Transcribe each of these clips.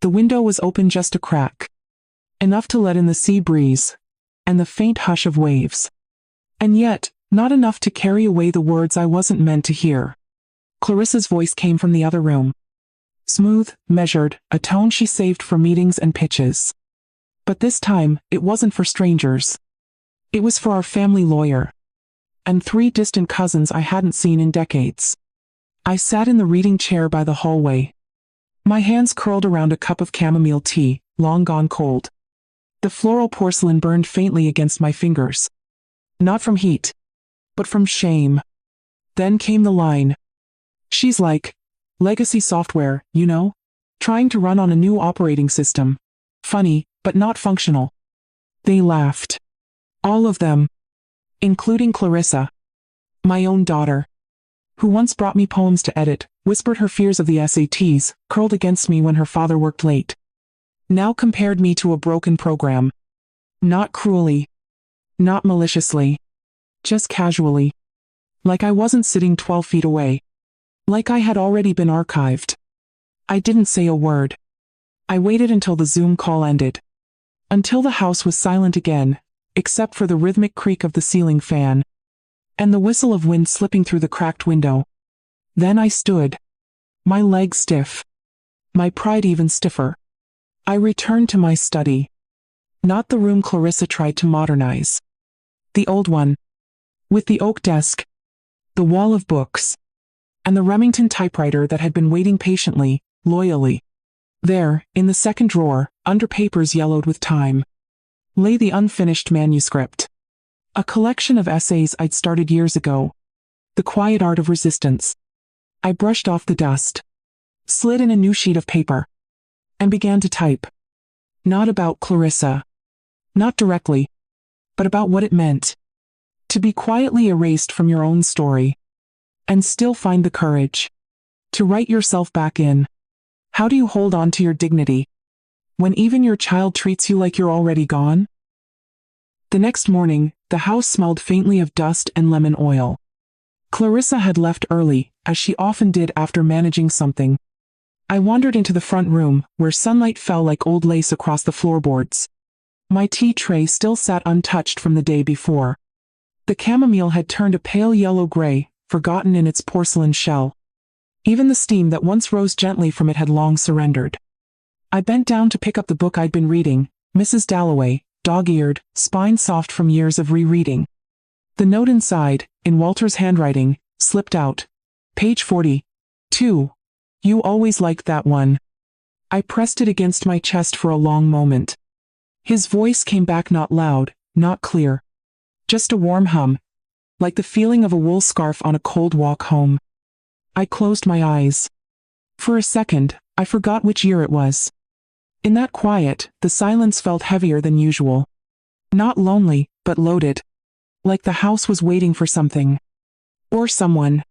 The window was open just a crack, enough to let in the sea breeze and the faint hush of waves. And yet, not enough to carry away the words I wasn't meant to hear. Clarissa's voice came from the other room. Smooth, measured, a tone she saved for meetings and pitches. But this time, it wasn't for strangers. It was for our family lawyer. And 3 distant cousins I hadn't seen in decades. I sat in the reading chair by the hallway. My hands curled around a cup of chamomile tea, long gone cold. The floral porcelain burned faintly against my fingers. Not from heat, but from shame. Then came the line. She's like legacy software, you know? Trying to run on a new operating system. Funny, but not functional. They laughed. All of them. Including Clarissa. My own daughter. Who once brought me poems to edit, whispered her fears of the SATs, curled against me when her father worked late. Now compared me to a broken program. Not cruelly. Not maliciously. Just casually. Like I wasn't sitting 12 feet away. Like I had already been archived. I didn't say a word. I waited until the Zoom call ended. Until the house was silent again, except for the rhythmic creak of the ceiling fan. And the whistle of wind slipping through the cracked window. Then I stood. My legs stiff. My pride even stiffer. I returned to my study. Not the room Clarissa tried to modernize. The old one. With the oak desk. The wall of books. And the Remington typewriter that had been waiting patiently, loyally. There, in the second drawer, under papers yellowed with time, lay the unfinished manuscript. A collection of essays I'd started years ago. The Quiet Art of Resistance. I brushed off the dust, slid in a new sheet of paper, and began to type. Not about Clarissa. Not directly, but about what it meant to be quietly erased from your own story, and still find the courage to write yourself back in. How do you hold on to your dignity when even your child treats you like you're already gone? The next morning, the house smelled faintly of dust and lemon oil. Clarissa had left early, as she often did after managing something. I wandered into the front room, where sunlight fell like old lace across the floorboards. My tea tray still sat untouched from the day before. The chamomile had turned a pale yellow-gray, forgotten in its porcelain shell. Even the steam that once rose gently from it had long surrendered. I bent down to pick up the book I'd been reading, Mrs. Dalloway, dog-eared, spine soft from years of rereading. The note inside, in Walter's handwriting, slipped out. Page 40. 2. You always liked that one. I pressed it against my chest for a long moment. His voice came back not loud, not clear. Just a warm hum. Like the feeling of a wool scarf on a cold walk home. I closed my eyes. For a second, I forgot which year it was. In that quiet, the silence felt heavier than usual. Not lonely, but loaded. Like the house was waiting for something. Or someone.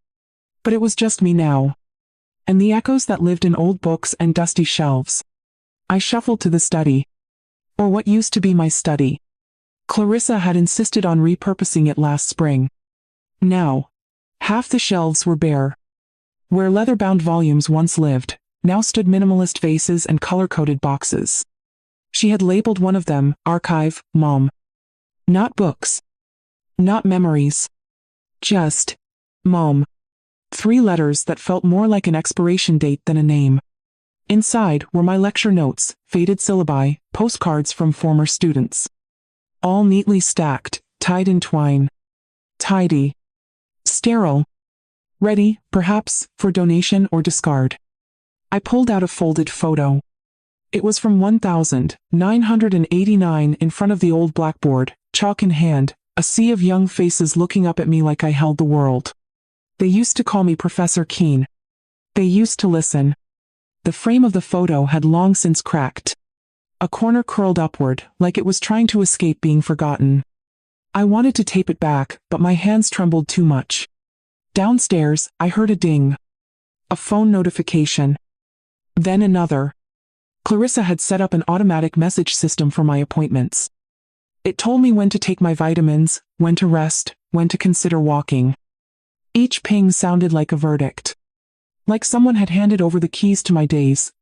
But it was just me now. And the echoes that lived in old books and dusty shelves. I shuffled to the study. Or what used to be my study. Clarissa had insisted on repurposing it last spring. Now, half the shelves were bare. Where leather-bound volumes once lived, now stood minimalist vases and color-coded boxes. She had labeled one of them, Archive, Mom. Not books. Not memories. Just, Mom. 3 letters that felt more like an expiration date than a name. Inside were my lecture notes, faded syllabi, postcards from former students. All neatly stacked, tied in twine. Tidy. Sterile. Ready, perhaps, for donation or discard. I pulled out a folded photo. It was from 1989 in front of the old blackboard, chalk in hand, a sea of young faces looking up at me like I held the world. They used to call me Professor Keane. They used to listen. The frame of the photo had long since cracked. A corner curled upward, like it was trying to escape being forgotten. I wanted to tape it back, but my hands trembled too much. Downstairs, I heard a ding. A phone notification. Then another. Clarissa had set up an automatic message system for my appointments. It told me when to take my vitamins, when to rest, when to consider walking. Each ping sounded like a verdict. Like someone had handed over the keys to my days.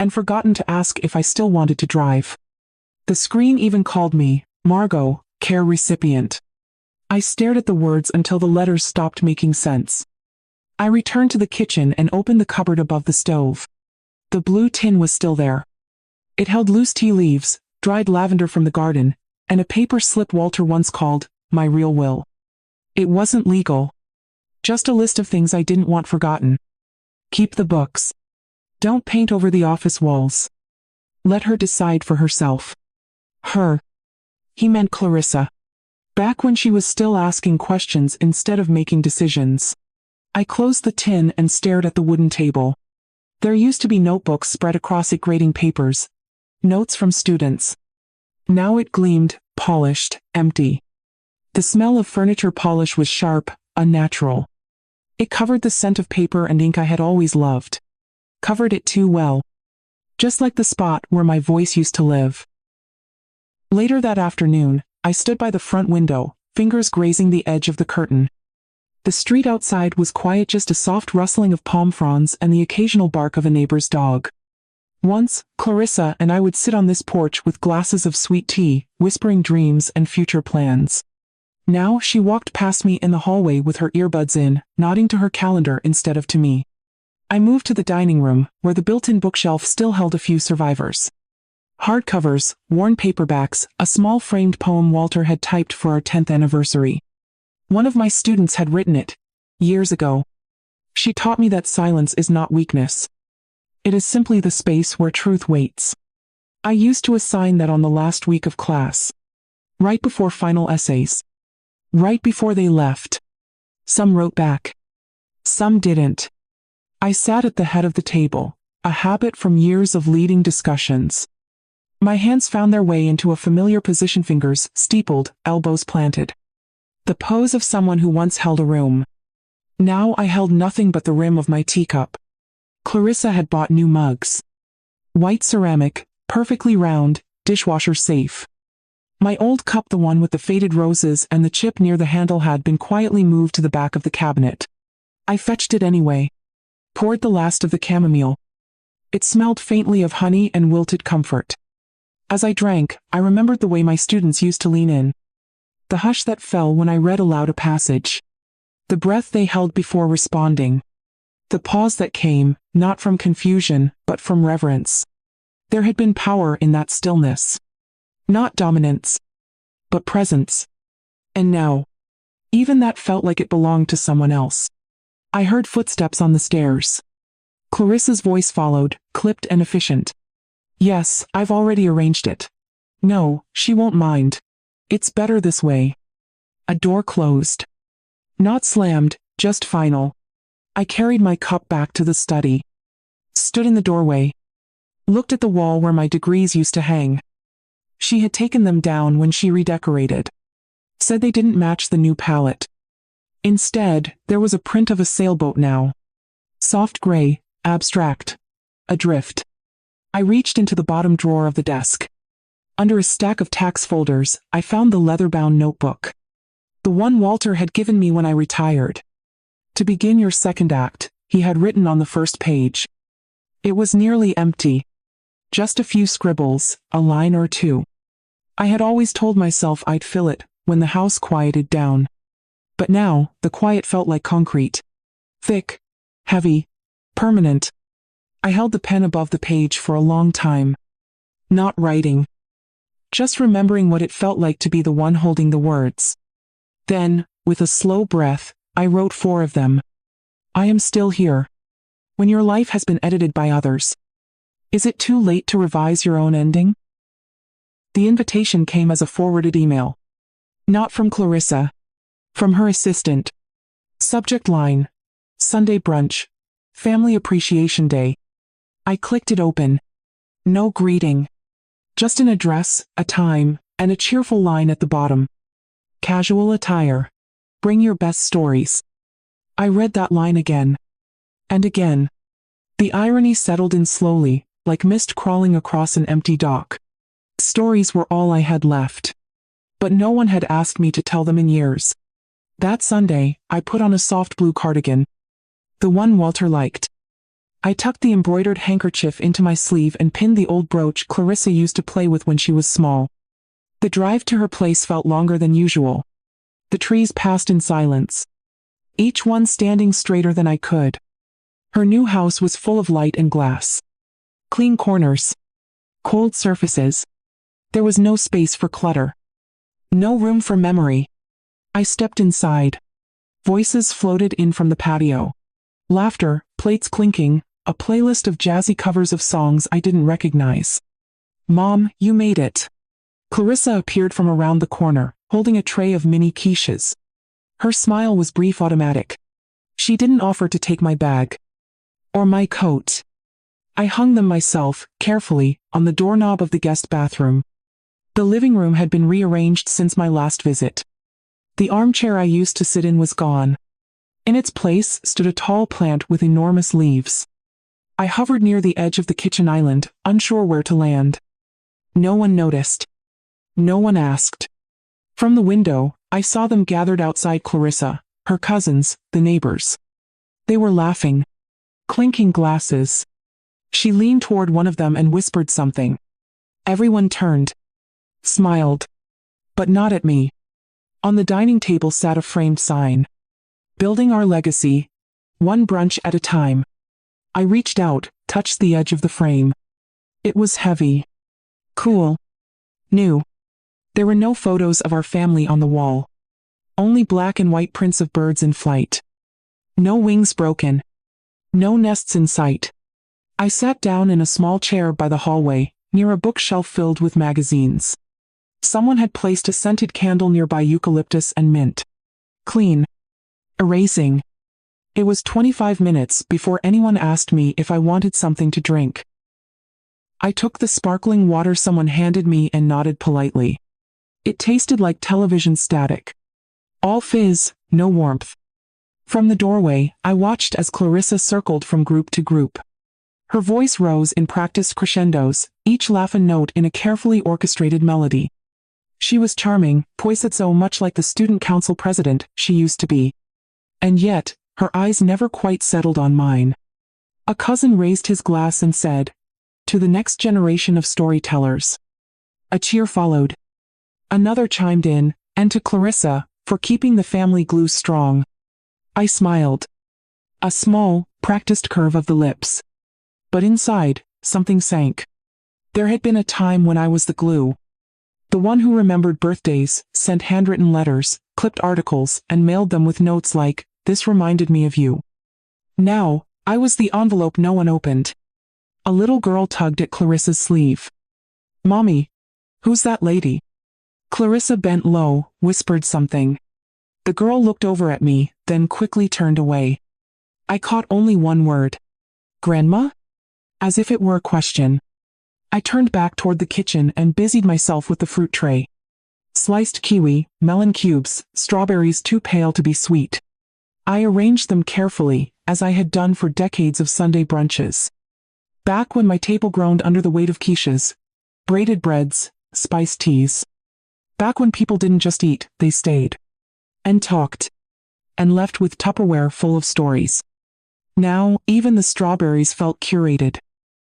and forgotten to ask if I still wanted to drive. The screen even called me, Margot, care recipient. I stared at the words until the letters stopped making sense. I returned to the kitchen and opened the cupboard above the stove. The blue tin was still there. It held loose tea leaves, dried lavender from the garden, and a paper slip Walter once called my real will. It wasn't legal. Just a list of things I didn't want forgotten. Keep the books. Don't paint over the office walls. Let her decide for herself. Her. He meant Clarissa. Back when she was still asking questions instead of making decisions. I closed the tin and stared at the wooden table. There used to be notebooks spread across it, grading papers. Notes from students. Now it gleamed, polished, empty. The smell of furniture polish was sharp, unnatural. It covered the scent of paper and ink I had always loved. Covered it too well. Just like the spot where my voice used to live. Later that afternoon, I stood by the front window, fingers grazing the edge of the curtain. The street outside was quiet, just a soft rustling of palm fronds and the occasional bark of a neighbor's dog. Once, Clarissa and I would sit on this porch with glasses of sweet tea, whispering dreams and future plans. Now she walked past me in the hallway with her earbuds in, nodding to her calendar instead of to me. I moved to the dining room, where the built-in bookshelf still held a few survivors. Hardcovers, worn paperbacks, a small framed poem Walter had typed for our 10th anniversary. One of my students had written it, years ago. She taught me that silence is not weakness. It is simply the space where truth waits. I used to assign that on the last week of class. Right before final essays. Right before they left. Some wrote back. Some didn't. I sat at the head of the table, a habit from years of leading discussions. My hands found their way into a familiar position, fingers steepled, elbows planted. The pose of someone who once held a room. Now I held nothing but the rim of my teacup. Clarissa had bought new mugs. White ceramic, perfectly round, dishwasher safe. My old cup, the one with the faded roses and the chip near the handle, had been quietly moved to the back of the cabinet. I fetched it anyway. Poured the last of the chamomile. It smelled faintly of honey and wilted comfort. As I drank, I remembered the way my students used to lean in. The hush that fell when I read aloud a passage. The breath they held before responding. The pause that came, not from confusion, but from reverence. There had been power in that stillness. Not dominance, but presence. And now, even that felt like it belonged to someone else. I heard footsteps on the stairs. Clarissa's voice followed, clipped and efficient. Yes, I've already arranged it. No, she won't mind. It's better this way. A door closed. Not slammed, just final. I carried my cup back to the study. Stood in the doorway. Looked at the wall where my degrees used to hang. She had taken them down when she redecorated. Said they didn't match the new palette. Instead, there was a print of a sailboat now. Soft gray, abstract. Adrift. I reached into the bottom drawer of the desk. Under a stack of tax folders, I found the leather-bound notebook. The one Walter had given me when I retired. To begin your second act, he had written on the first page. It was nearly empty. Just a few scribbles, a line or two. I had always told myself I'd fill it when the house quieted down. But now, the quiet felt like concrete. Thick, heavy, permanent. I held the pen above the page for a long time. Not writing. Just remembering what it felt like to be the one holding the words. Then, with a slow breath, I wrote 4 of them. I am still here. When your life has been edited by others. Is it too late to revise your own ending? The invitation came as a forwarded email. Not from Clarissa. From her assistant. Subject line: Sunday brunch. Family Appreciation Day. I clicked it open. No greeting. Just an address, a time, and a cheerful line at the bottom. Casual attire. Bring your best stories. I read that line again. And again. The irony settled in slowly, like mist crawling across an empty dock. Stories were all I had left. But no one had asked me to tell them in years. That Sunday, I put on a soft blue cardigan. The one Walter liked. I tucked the embroidered handkerchief into my sleeve and pinned the old brooch Clarissa used to play with when she was small. The drive to her place felt longer than usual. The trees passed in silence, each one standing straighter than I could. Her new house was full of light and glass. Clean corners. Cold surfaces. There was no space for clutter. No room for memory. I stepped inside. Voices floated in from the patio. Laughter, plates clinking, a playlist of jazzy covers of songs I didn't recognize. "Mom, you made it." Clarissa appeared from around the corner, holding a tray of mini quiches. Her smile was brief, automatic. She didn't offer to take my bag. Or my coat. I hung them myself, carefully, on the doorknob of the guest bathroom. The living room had been rearranged since my last visit. The armchair I used to sit in was gone. In its place stood a tall plant with enormous leaves. I hovered near the edge of the kitchen island, unsure where to land. No one noticed. No one asked. From the window, I saw them gathered outside Clarissa, her cousins, the neighbors. They were laughing. Clinking glasses. She leaned toward one of them and whispered something. Everyone turned. Smiled. But not at me. On the dining table sat a framed sign. "Building our legacy. One brunch at a time." I reached out, touched the edge of the frame. It was heavy. Cool. New. There were no photos of our family on the wall. Only black and white prints of birds in flight. No wings broken. No nests in sight. I sat down in a small chair by the hallway, near a bookshelf filled with magazines. Someone had placed a scented candle nearby, eucalyptus and mint. Clean. Erasing. It was 25 minutes before anyone asked me if I wanted something to drink. I took the sparkling water someone handed me and nodded politely. It tasted like television static. All fizz, no warmth. From the doorway, I watched as Clarissa circled from group to group. Her voice rose in practiced crescendos, each laugh a note in a carefully orchestrated melody. She was charming, poised so much like the student council president she used to be. And yet, her eyes never quite settled on mine. A cousin raised his glass and said, "To the next generation of storytellers." A cheer followed. Another chimed in, "And to Clarissa, for keeping the family glue strong." I smiled. A small, practiced curve of the lips. But inside, something sank. There had been a time when I was the glue. The one who remembered birthdays, sent handwritten letters, clipped articles, and mailed them with notes like, "This reminded me of you." Now, I was the envelope no one opened. A little girl tugged at Clarissa's sleeve. "Mommy, who's that lady?" Clarissa bent low, whispered something. The girl looked over at me, then quickly turned away. I caught only one word. "Grandma?" As if it were a question. I turned back toward the kitchen and busied myself with the fruit tray. Sliced kiwi, melon cubes, strawberries too pale to be sweet. I arranged them carefully, as I had done for decades of Sunday brunches. Back when my table groaned under the weight of quiches, braided breads, spiced teas. Back when people didn't just eat, they stayed. And talked. And left with Tupperware full of stories. Now, even the strawberries felt curated.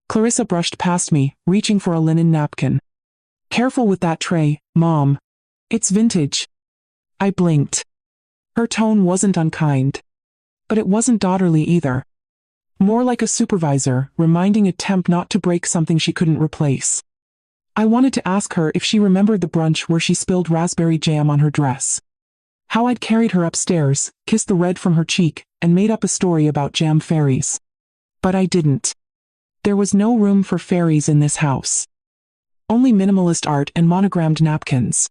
Clarissa brushed past me, reaching for a linen napkin. "Careful with that tray, Mom. It's vintage." I blinked. Her tone wasn't unkind. But it wasn't daughterly either. More like a supervisor, reminding a temp not to break something she couldn't replace. I wanted to ask her if she remembered the brunch where she spilled raspberry jam on her dress. How I'd carried her upstairs, kissed the red from her cheek, and made up a story about jam fairies. But I didn't. There was no room for fairies in this house. Only minimalist art and monogrammed napkins.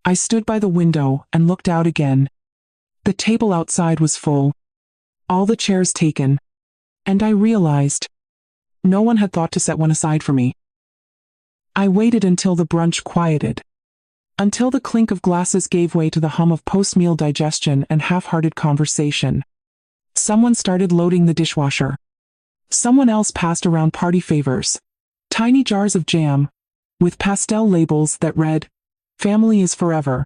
I stood by the window and looked out again. The table outside was full. All the chairs taken. And I realized no one had thought to set one aside for me. I waited until the brunch quieted. Until the clink of glasses gave way to the hum of post-meal digestion and half-hearted conversation. Someone started loading the dishwasher. Someone else passed around party favors. Tiny jars of jam, with pastel labels that read, "Family is forever."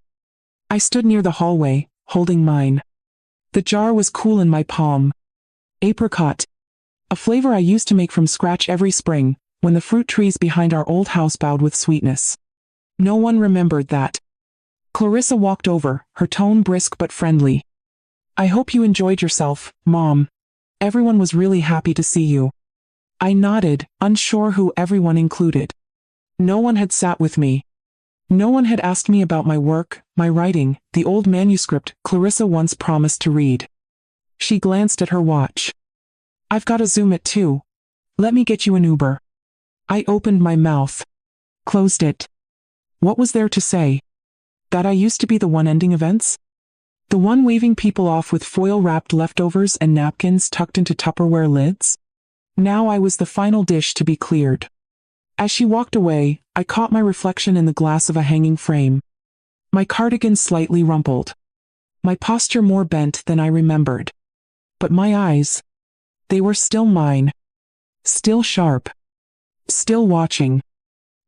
I stood near the hallway, holding mine. The jar was cool in my palm. Apricot. A flavor I used to make from scratch every spring, when the fruit trees behind our old house bowed with sweetness. No one remembered that. Clarissa walked over, her tone brisk but friendly. I hope you enjoyed yourself, Mom. Everyone was really happy to see you. I nodded, unsure who everyone included. No one had sat with me. No one had asked me about my work, my writing, the old manuscript Clarissa once promised to read. She glanced at her watch. I've got to Zoom at 2. Let me get you an Uber. I opened my mouth. Closed it. What was there to say? That I used to be the one ending events? The one waving people off with foil-wrapped leftovers and napkins tucked into Tupperware lids? Now I was the final dish to be cleared. As she walked away, I caught my reflection in the glass of a hanging frame. My cardigan slightly rumpled. My posture more bent than I remembered. But my eyes, they were still mine. Still sharp. Still watching.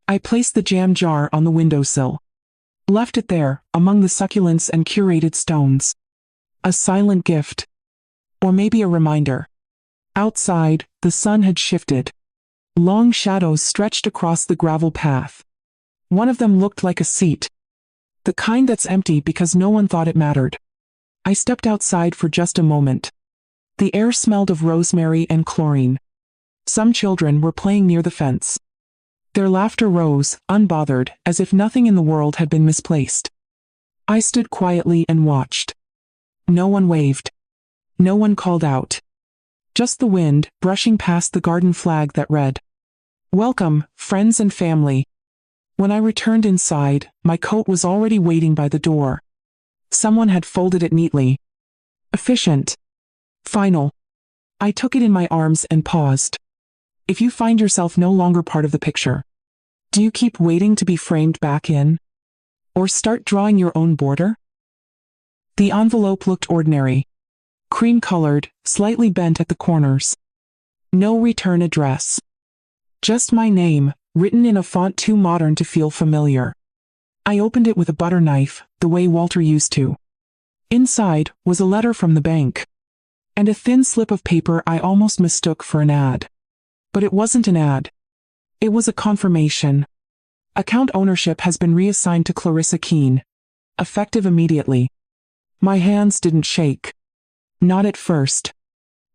I placed the jam jar on the windowsill. Left it there, among the succulents and curated stones. A silent gift. Or maybe a reminder. Outside, the sun had shifted. Long shadows stretched across the gravel path. One of them looked like a seat. The kind that's empty because no one thought it mattered. I stepped outside for just a moment. The air smelled of rosemary and chlorine. Some children were playing near the fence. Their laughter rose, unbothered, as if nothing in the world had been misplaced. I stood quietly and watched. No one waved. No one called out. Just the wind, brushing past the garden flag that read, "Welcome, friends and family." When I returned inside, my coat was already waiting by the door. Someone had folded it neatly. Efficient. Final. I took it in my arms and paused. If you find yourself no longer part of the picture, do you keep waiting to be framed back in? Or start drawing your own border? The envelope looked ordinary. Cream-colored, slightly bent at the corners. No return address. Just my name, written in a font too modern to feel familiar. I opened it with a butter knife, the way Walter used to. Inside was a letter from the bank. And a thin slip of paper I almost mistook for an ad. But it wasn't an ad. It was a confirmation. Account ownership has been reassigned to Clarissa Keane. Effective immediately. My hands didn't shake. Not at first.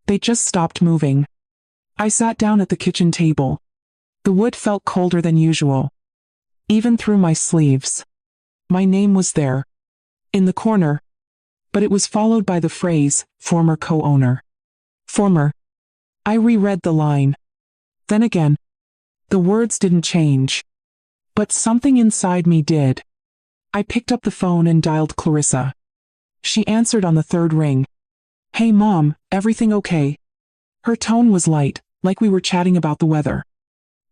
They just stopped moving. I sat down at the kitchen table. The wood felt colder than usual. Even through my sleeves. My name was there. In the corner. But it was followed by the phrase, former co-owner. Former. I reread the line. Then again. The words didn't change. But something inside me did. I picked up the phone and dialed Clarissa. She answered on the third ring. Hey Mom, everything okay? Her tone was light, like we were chatting about the weather.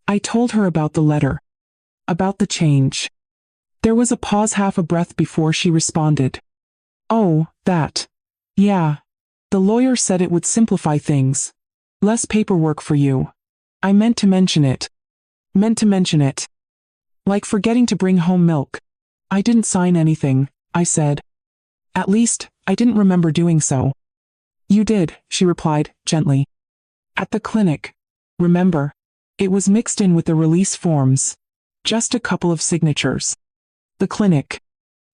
I told her about the letter. About the change. There was a pause, half a breath before she responded. Oh, that. Yeah. The lawyer said it would simplify things. Less paperwork for you. I meant to mention it. Meant to mention it. Like forgetting to bring home milk. I didn't sign anything, I said. At least, I didn't remember doing so. You did, she replied, gently. At the clinic. Remember? It was mixed in with the release forms. Just a couple of signatures. The clinic.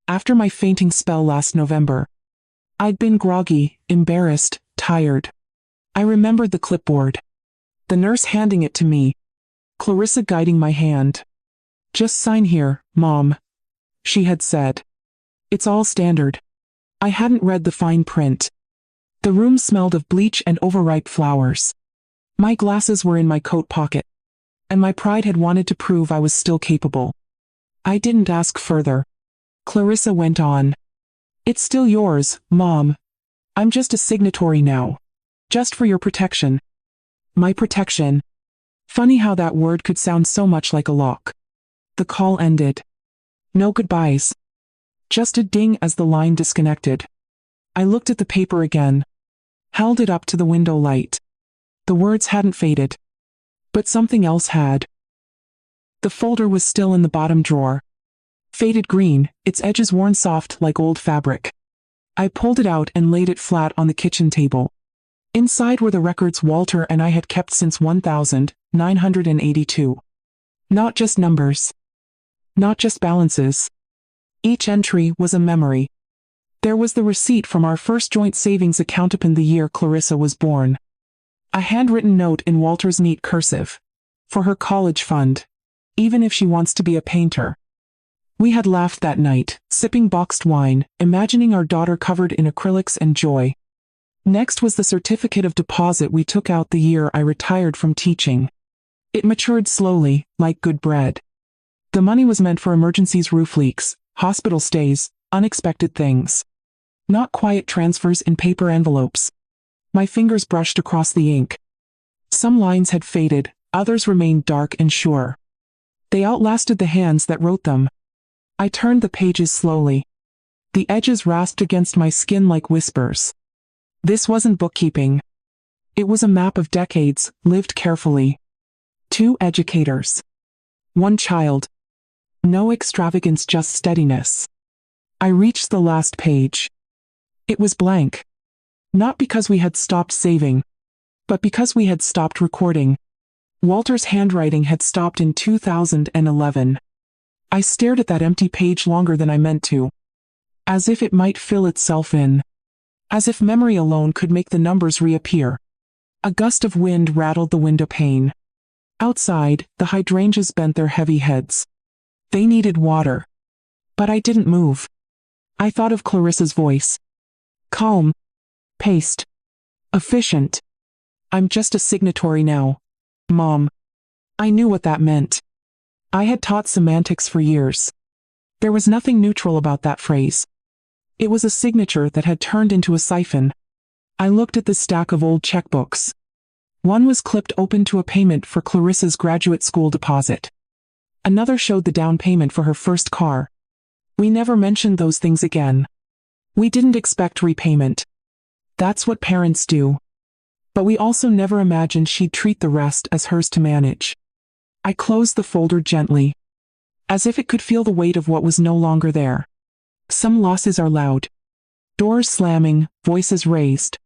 After my fainting spell last November. I'd been groggy, embarrassed, tired. I remembered the clipboard. The nurse handing it to me. Clarissa guiding my hand. Just sign here, Mom. She had said. It's all standard. I hadn't read the fine print. The room smelled of bleach and overripe flowers. My glasses were in my coat pocket. And my pride had wanted to prove I was still capable. I didn't ask further. Clarissa went on. It's still yours, Mom. I'm just a signatory now. Just for your protection. My protection. Funny how that word could sound so much like a lock. The call ended. No goodbyes. Just a ding as the line disconnected. I looked at the paper again. Held it up to the window light. The words hadn't faded. But something else had. The folder was still in the bottom drawer. Faded green, its edges worn soft like old fabric. I pulled it out and laid it flat on the kitchen table. Inside were the records Walter and I had kept since 1982. Not just numbers. Not just balances. Each entry was a memory. There was the receipt from our first joint savings account upon the year Clarissa was born. A handwritten note in Walter's neat cursive. For her college fund. Even if she wants to be a painter. We had laughed that night, sipping boxed wine, imagining our daughter covered in acrylics and joy. Next was the certificate of deposit we took out the year I retired from teaching. It matured slowly, like good bread. The money was meant for emergencies, roof leaks, hospital stays, unexpected things. Not quiet transfers in paper envelopes. My fingers brushed across the ink. Some lines had faded, others remained dark and sure. They outlasted the hands that wrote them. I turned the pages slowly. The edges rasped against my skin like whispers. This wasn't bookkeeping. It was a map of decades, lived carefully. 2 educators. 1 child. No extravagance, just steadiness. I reached the last page. It was blank. Not because we had stopped saving, but because we had stopped recording. Walter's handwriting had stopped in 2011. I stared at that empty page longer than I meant to. As if it might fill itself in. As if memory alone could make the numbers reappear. A gust of wind rattled the window pane. Outside, the hydrangeas bent their heavy heads. They needed water. But I didn't move. I thought of Clarissa's voice. Calm. Paced. Efficient. I'm just a signatory now, Mom. I knew what that meant. I had taught semantics for years. There was nothing neutral about that phrase. It was a signature that had turned into a siphon. I looked at the stack of old checkbooks. One was clipped open to a payment for Clarissa's graduate school deposit. Another showed the down payment for her first car. We never mentioned those things again. We didn't expect repayment. That's what parents do. But we also never imagined she'd treat the rest as hers to manage. I closed the folder gently, as if it could feel the weight of what was no longer there. Some losses are loud. Doors slamming, voices raised.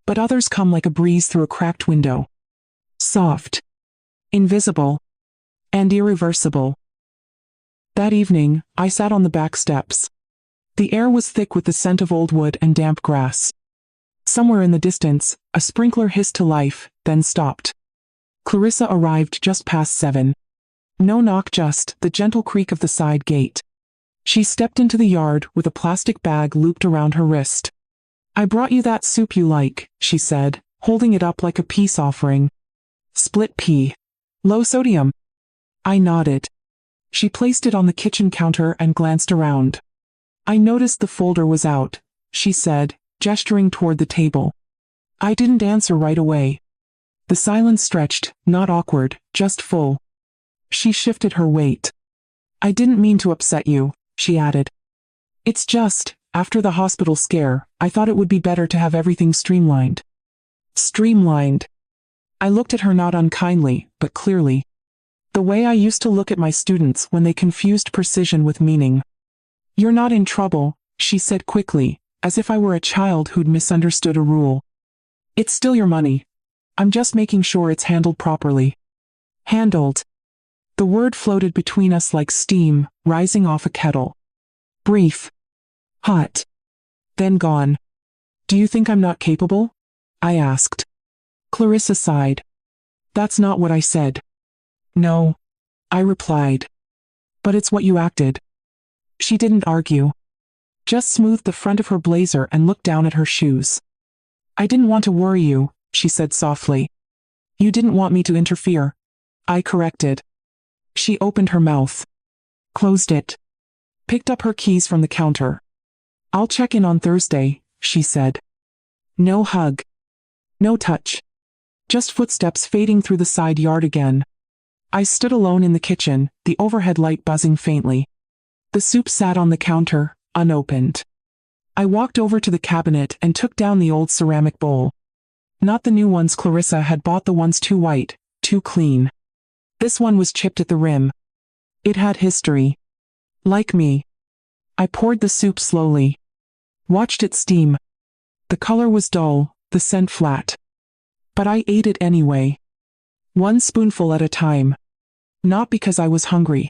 But others come like a breeze through a cracked window. Soft. Invisible. And irreversible. That evening, I sat on the back steps. The air was thick with the scent of old wood and damp grass. Somewhere in the distance, a sprinkler hissed to life, then stopped. Clarissa arrived just past 7. No knock, just the gentle creak of the side gate. She stepped into the yard with a plastic bag looped around her wrist. I brought you that soup you like, she said, holding it up like a peace offering. Split pea. Low sodium. I nodded. She placed it on the kitchen counter and glanced around. I noticed the folder was out, she said, gesturing toward the table. I didn't answer right away. The silence stretched, not awkward, just full. She shifted her weight. I didn't mean to upset you, she added. It's just, after the hospital scare, I thought it would be better to have everything streamlined. Streamlined. I looked at her not unkindly, but clearly. The way I used to look at my students when they confused precision with meaning. You're not in trouble, she said quickly, as if I were a child who'd misunderstood a rule. It's still your money. I'm just making sure it's handled properly. Handled. The word floated between us like steam, rising off a kettle. Brief. Hot. Then gone. Do you think I'm not capable? I asked. Clarissa sighed. That's not what I said. No. I replied. But it's what you acted. She didn't argue. Just smoothed the front of her blazer and looked down at her shoes. I didn't want to worry you, she said softly. You didn't want me to interfere. I corrected. She opened her mouth. Closed it. Picked up her keys from the counter. I'll check in on Thursday, she said. No hug. No touch. Just footsteps fading through the side yard again. I stood alone in the kitchen, the overhead light buzzing faintly. The soup sat on the counter, unopened. I walked over to the cabinet and took down the old ceramic bowl. Not the new ones Clarissa had bought, the ones too white, too clean. This one was chipped at the rim. It had history. Like me. I poured the soup slowly. Watched it steam. The color was dull, the scent flat. But I ate it anyway. One spoonful at a time. Not because I was hungry,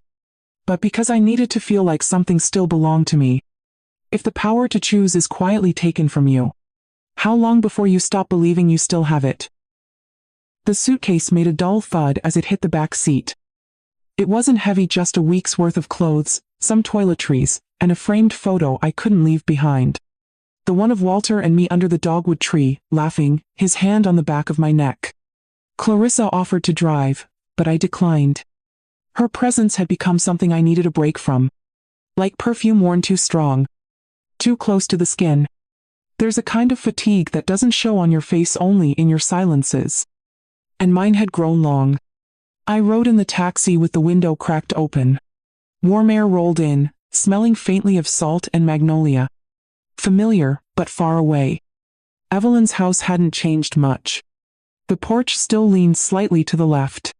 but because I needed to feel like something still belonged to me. If the power to choose is quietly taken from you, how long before you stop believing you still have it? The suitcase made a dull thud as it hit the back seat. It wasn't heavy, just a week's worth of clothes, some toiletries, and a framed photo I couldn't leave behind. The one of Walter and me under the dogwood tree, laughing, his hand on the back of my neck. Clarissa offered to drive, but I declined. Her presence had become something I needed a break from. Like perfume worn too strong, too close to the skin. There's a kind of fatigue that doesn't show on your face, only in your silences. And mine had grown long. I rode in the taxi with the window cracked open. Warm air rolled in, smelling faintly of salt and magnolia. Familiar, but far away. Evelyn's house hadn't changed much. The porch still leaned slightly to the left.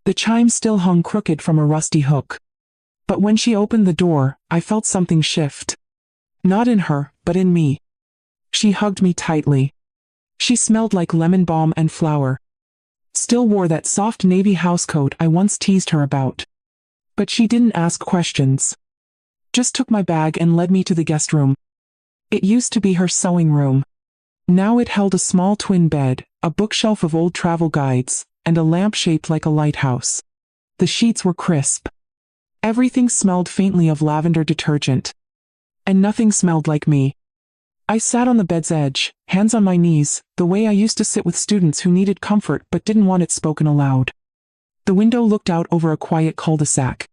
The chime still hung crooked from a rusty hook. But when she opened the door, I felt something shift. Not in her, but in me. She hugged me tightly. She smelled like lemon balm and flour. Still wore that soft navy housecoat I once teased her about. But she didn't ask questions. Just took my bag and led me to the guest room. It used to be her sewing room. Now it held a small twin bed, a bookshelf of old travel guides, and a lamp shaped like a lighthouse. The sheets were crisp. Everything smelled faintly of lavender detergent. And nothing smelled like me. I sat on the bed's edge, hands on my knees, the way I used to sit with students who needed comfort but didn't want it spoken aloud. The window looked out over a quiet cul-de-sac.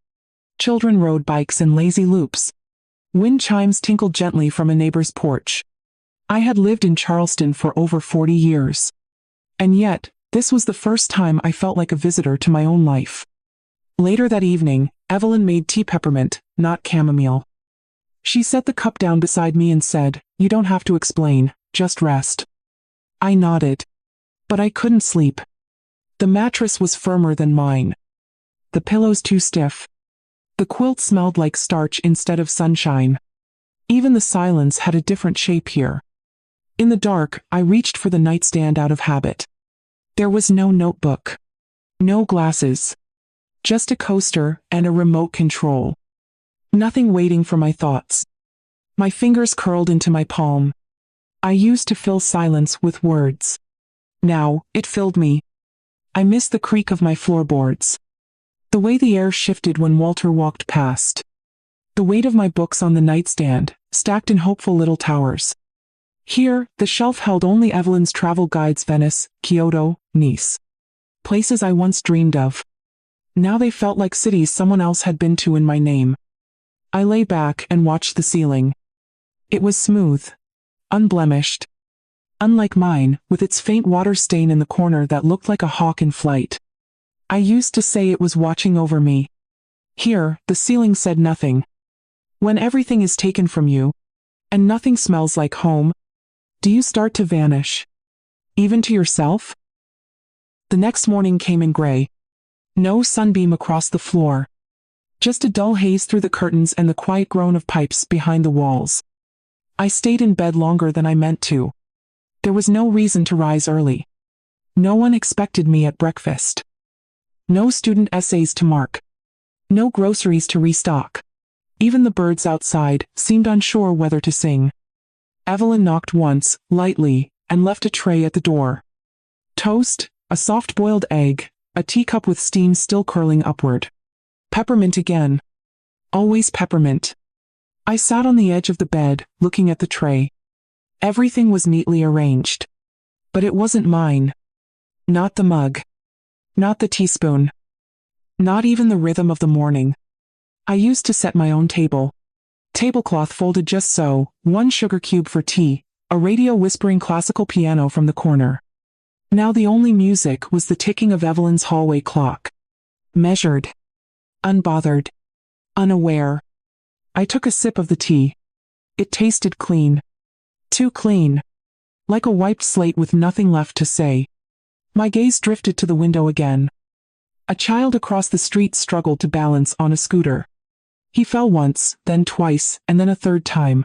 Children rode bikes in lazy loops. Wind chimes tinkled gently from a neighbor's porch. I had lived in Charleston for over 40 years. And yet, this was the first time I felt like a visitor to my own life. Later that evening, Evelyn made tea, peppermint, not chamomile. She set the cup down beside me and said, "You don't have to explain, just rest." I nodded. But I couldn't sleep. The mattress was firmer than mine. The pillows too stiff. The quilt smelled like starch instead of sunshine. Even the silence had a different shape here. In the dark, I reached for the nightstand out of habit. There was no notebook. No glasses. Just a coaster and a remote control. Nothing waiting for my thoughts. My fingers curled into my palm. I used to fill silence with words. Now, it filled me. I missed the creak of my floorboards. The way the air shifted when Walter walked past. The weight of my books on the nightstand, stacked in hopeful little towers. Here, the shelf held only Evelyn's travel guides: Venice, Kyoto, Nice. Places I once dreamed of. Now they felt like cities someone else had been to in my name. I lay back and watched the ceiling. It was smooth. Unblemished. Unlike mine, with its faint water stain in the corner that looked like a hawk in flight. I used to say it was watching over me. Here, the ceiling said nothing. When everything is taken from you, and nothing smells like home, do you start to vanish? Even to yourself? The next morning came in gray. No sunbeam across the floor. Just a dull haze through the curtains and the quiet groan of pipes behind the walls. I stayed in bed longer than I meant to. There was no reason to rise early. No one expected me at breakfast. No student essays to mark. No groceries to restock. Even the birds outside seemed unsure whether to sing. Evelyn knocked once, lightly, and left a tray at the door. Toast, a soft-boiled egg, a teacup with steam still curling upward. Peppermint again. Always peppermint. I sat on the edge of the bed, looking at the tray. Everything was neatly arranged. But it wasn't mine. Not the mug. Not the teaspoon. Not even the rhythm of the morning. I used to set my own table. Tablecloth folded just so, one sugar cube for tea, a radio whispering classical piano from the corner. Now the only music was the ticking of Evelyn's hallway clock. Measured. Unbothered. Unaware. I took a sip of the tea. It tasted clean. Too clean. Like a wiped slate with nothing left to say. My gaze drifted to the window again. A child across the street struggled to balance on a scooter. He fell once, then twice, and then a third time.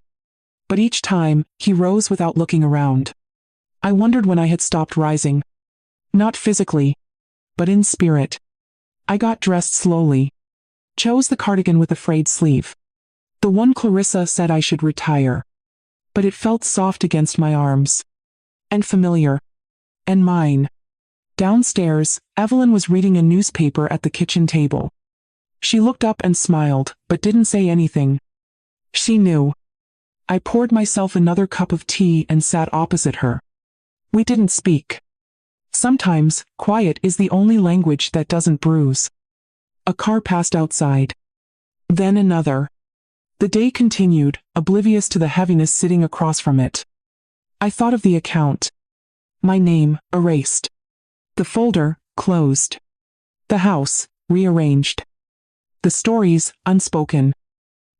But each time, he rose without looking around. I wondered when I had stopped rising. Not physically, but in spirit. I got dressed slowly. Chose the cardigan with a frayed sleeve. The one Clarissa said I should retire. But it felt soft against my arms. And familiar. And mine. Downstairs, Evelyn was reading a newspaper at the kitchen table. She looked up and smiled, but didn't say anything. She knew. I poured myself another cup of tea and sat opposite her. We didn't speak. Sometimes, quiet is the only language that doesn't bruise. A car passed outside. Then another. The day continued, oblivious to the heaviness sitting across from it. I thought of the account. My name, erased. The folder, closed. The house, rearranged. The stories, unspoken.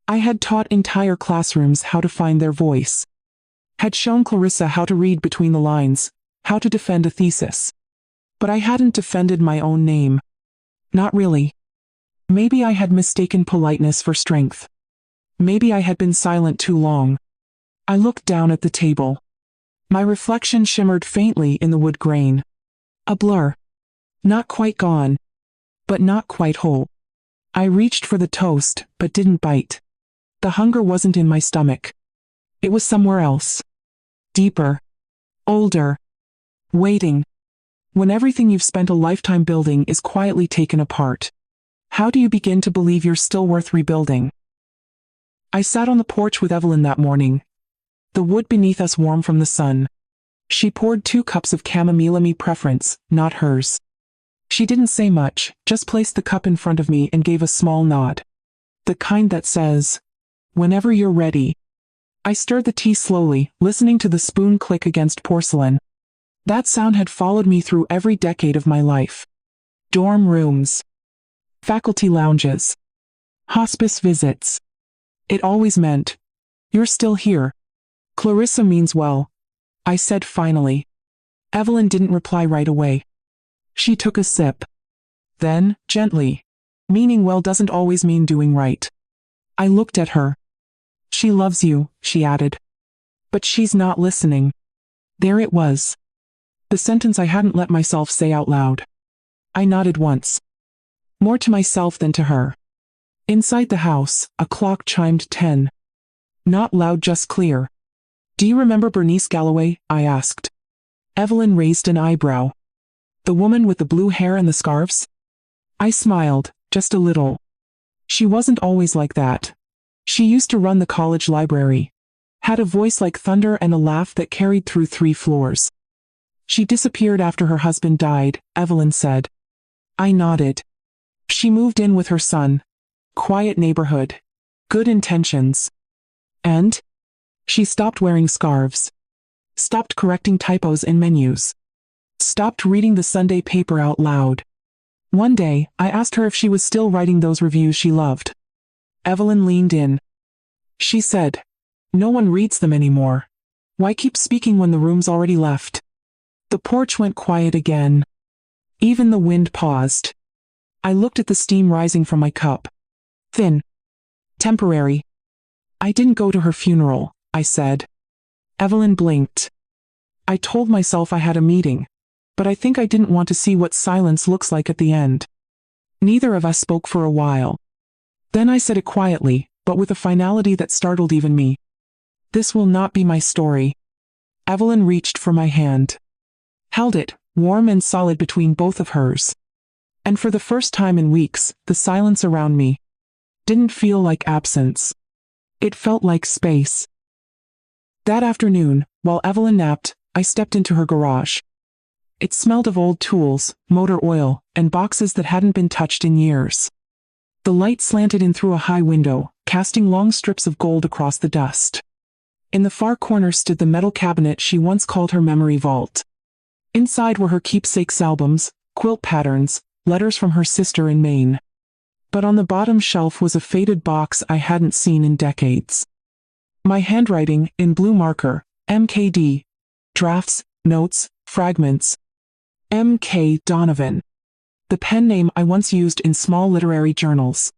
I had taught entire classrooms how to find their voice. Had shown Clarissa how to read between the lines, how to defend a thesis. But I hadn't defended my own name. Not really. Maybe I had mistaken politeness for strength. Maybe I had been silent too long. I looked down at the table. My reflection shimmered faintly in the wood grain. A blur. Not quite gone. But not quite whole. I reached for the toast, but didn't bite. The hunger wasn't in my stomach. It was somewhere else. Deeper. Older. Waiting. When everything you've spent a lifetime building is quietly taken apart, how do you begin to believe you're still worth rebuilding? I sat on the porch with Evelyn that morning. The wood beneath us warm from the sun. She poured 2 cups of chamomile, me preference, not hers. She didn't say much, just placed the cup in front of me and gave a small nod. The kind that says, "Whenever you're ready." I stirred the tea slowly, listening to the spoon click against porcelain. That sound had followed me through every decade of my life. Dorm rooms. Faculty lounges. Hospice visits. It always meant, "You're still here." Clarissa means well, I said finally. Evelyn didn't reply right away. She took a sip. Then, gently, meaning well doesn't always mean doing right. I looked at her. She loves you, she added. But she's not listening. There it was. The sentence I hadn't let myself say out loud. I nodded once. More to myself than to her. Inside the house, a clock chimed 10. Not loud, just clear. "Do you remember Bernice Galloway?" I asked. Evelyn raised an eyebrow. "The woman with the blue hair and the scarves?" I smiled, just a little. She wasn't always like that. She used to run the college library. Had a voice like thunder and a laugh that carried through 3 floors. She disappeared after her husband died, Evelyn said. I nodded. She moved in with her son. Quiet neighborhood. Good intentions. And? She stopped wearing scarves. Stopped correcting typos in menus. Stopped reading the Sunday paper out loud. One day, I asked her if she was still writing those reviews she loved. Evelyn leaned in. She said, "No one reads them anymore. Why keep speaking when the room's already left?" The porch went quiet again. Even the wind paused. I looked at the steam rising from my cup. Thin. Temporary. "I didn't go to her funeral," I said. Evelyn blinked. I told myself I had a meeting, but I think I didn't want to see what silence looks like at the end. Neither of us spoke for a while. Then I said it quietly, but with a finality that startled even me. "This will not be my story." Evelyn reached for my hand. Held it, warm and solid between both of hers. And for the first time in weeks, the silence around me didn't feel like absence. It felt like space. That afternoon, while Evelyn napped, I stepped into her garage. It smelled of old tools, motor oil, and boxes that hadn't been touched in years. The light slanted in through a high window, casting long strips of gold across the dust. In the far corner stood the metal cabinet she once called her memory vault. Inside were her keepsakes albums, quilt patterns, letters from her sister in Maine. But on the bottom shelf was a faded box I hadn't seen in decades. My handwriting, in blue marker, MKD. Drafts, notes, fragments. M.K. Donovan. The pen name I once used in small literary journals.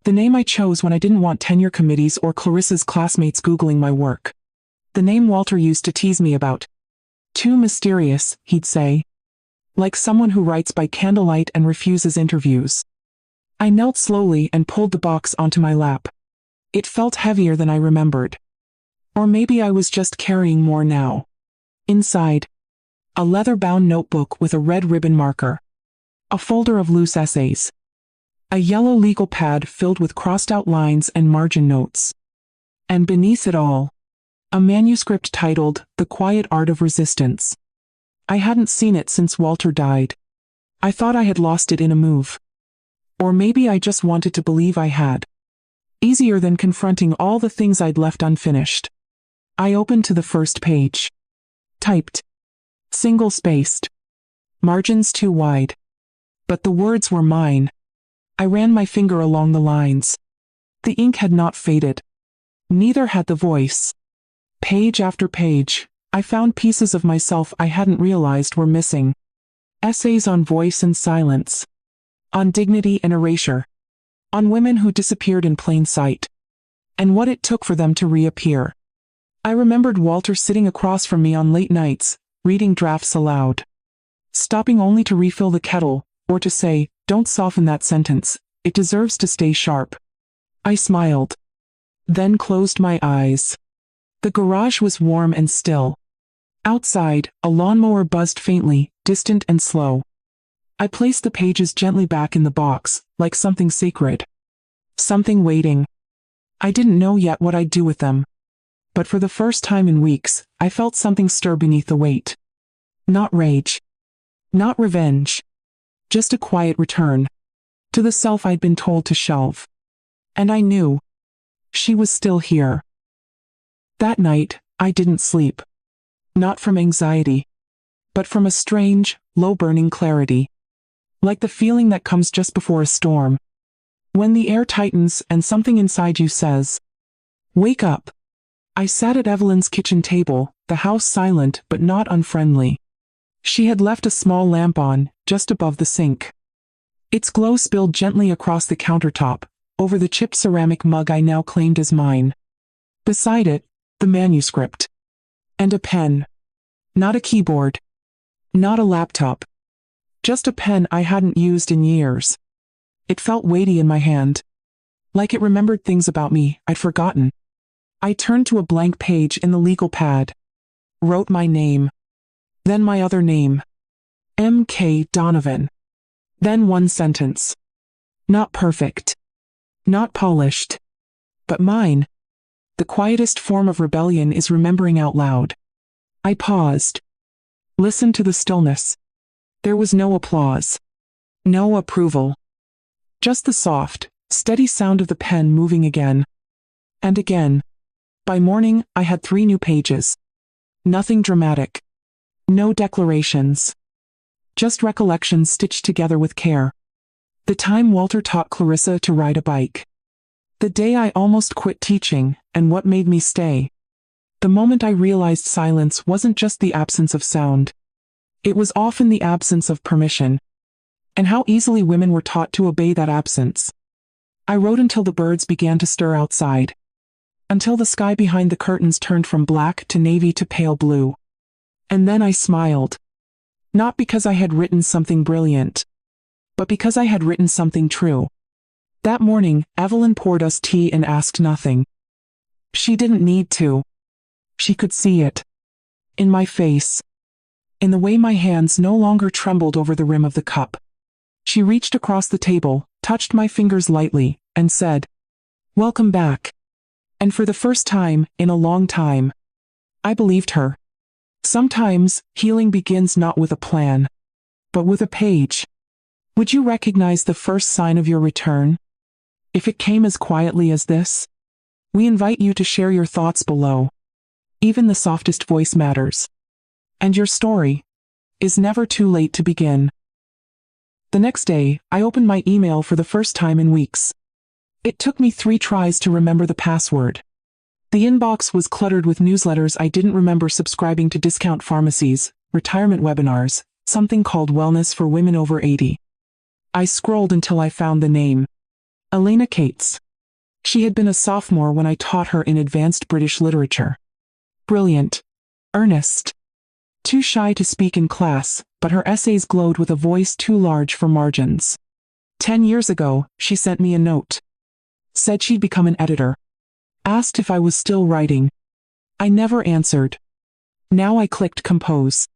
The name I chose when I didn't want tenure committees or Clarissa's classmates Googling my work. The name Walter used to tease me about. Too mysterious, he'd say. Like someone who writes by candlelight and refuses interviews. I knelt slowly and pulled the box onto my lap. It felt heavier than I remembered. Or maybe I was just carrying more now. Inside, a leather-bound notebook with a red ribbon marker. A folder of loose essays. A yellow legal pad filled with crossed-out lines and margin notes. And beneath it all, a manuscript titled The Quiet Art of Resistance. I hadn't seen it since Walter died. I thought I had lost it in a move. Or maybe I just wanted to believe I had. Easier than confronting all the things I'd left unfinished. I opened to the first page. Typed. Single-spaced. Margins too wide. But the words were mine. I ran my finger along the lines. The ink had not faded. Neither had the voice. Page after page, I found pieces of myself I hadn't realized were missing. Essays on voice and silence. On dignity and erasure. On women who disappeared in plain sight. And what it took for them to reappear. I remembered Walter sitting across from me on late nights, reading drafts aloud. Stopping only to refill the kettle, or to say, "Don't soften that sentence, it deserves to stay sharp." I smiled. Then closed my eyes. The garage was warm and still. Outside, a lawnmower buzzed faintly, distant and slow. I placed the pages gently back in the box, like something sacred. Something waiting. I didn't know yet what I'd do with them. But for the first time in weeks, I felt something stir beneath the weight. Not rage. Not revenge. Just a quiet return. To the self I'd been told to shelve. And I knew. She was still here. That night, I didn't sleep. Not from anxiety. But from a strange, low-burning clarity. Like the feeling that comes just before a storm. When the air tightens and something inside you says, "Wake up." I sat at Evelyn's kitchen table, the house silent but not unfriendly. She had left a small lamp on, just above the sink. Its glow spilled gently across the countertop, over the chipped ceramic mug I now claimed as mine. Beside it, the manuscript. And a pen. Not a keyboard. Not a laptop. Just a pen I hadn't used in years. It felt weighty in my hand. Like it remembered things about me I'd forgotten. I turned to a blank page in the legal pad. Wrote my name. Then my other name. M.K. Donovan. Then one sentence. Not perfect. Not polished. But mine. The quietest form of rebellion is remembering out loud. I paused. Listened to the stillness. There was no applause. No approval. Just the soft, steady sound of the pen moving again. And again. By morning, I had 3 new pages. Nothing dramatic. No declarations. Just recollections stitched together with care. The time Walter taught Clarissa to ride a bike. The day I almost quit teaching, and what made me stay. The moment I realized silence wasn't just the absence of sound. It was often the absence of permission. And how easily women were taught to obey that absence. I wrote until the birds began to stir outside. Until the sky behind the curtains turned from black to navy to pale blue. And then I smiled. Not because I had written something brilliant. But because I had written something true. That morning, Evelyn poured us tea and asked nothing. She didn't need to. She could see it. In my face. In the way my hands no longer trembled over the rim of the cup. She reached across the table, touched my fingers lightly, and said, "Welcome back." And for the first time, in a long time, I believed her. Sometimes, healing begins not with a plan, but with a page. Would you recognize the first sign of your return? If it came as quietly as this? We invite you to share your thoughts below. Even the softest voice matters. And your story is never too late to begin. The next day, I opened my email for the first time in weeks. It took me 3 tries to remember the password. The inbox was cluttered with newsletters I didn't remember subscribing to, discount pharmacies, retirement webinars, something called Wellness for Women Over 80. I scrolled until I found the name. Elena Cates. She had been a sophomore when I taught her in advanced British literature. Brilliant. Earnest. Too shy to speak in class, but her essays glowed with a voice too large for margins. 10 years ago, she sent me a note. Said she'd become an editor. Asked if I was still writing. I never answered. Now I clicked compose.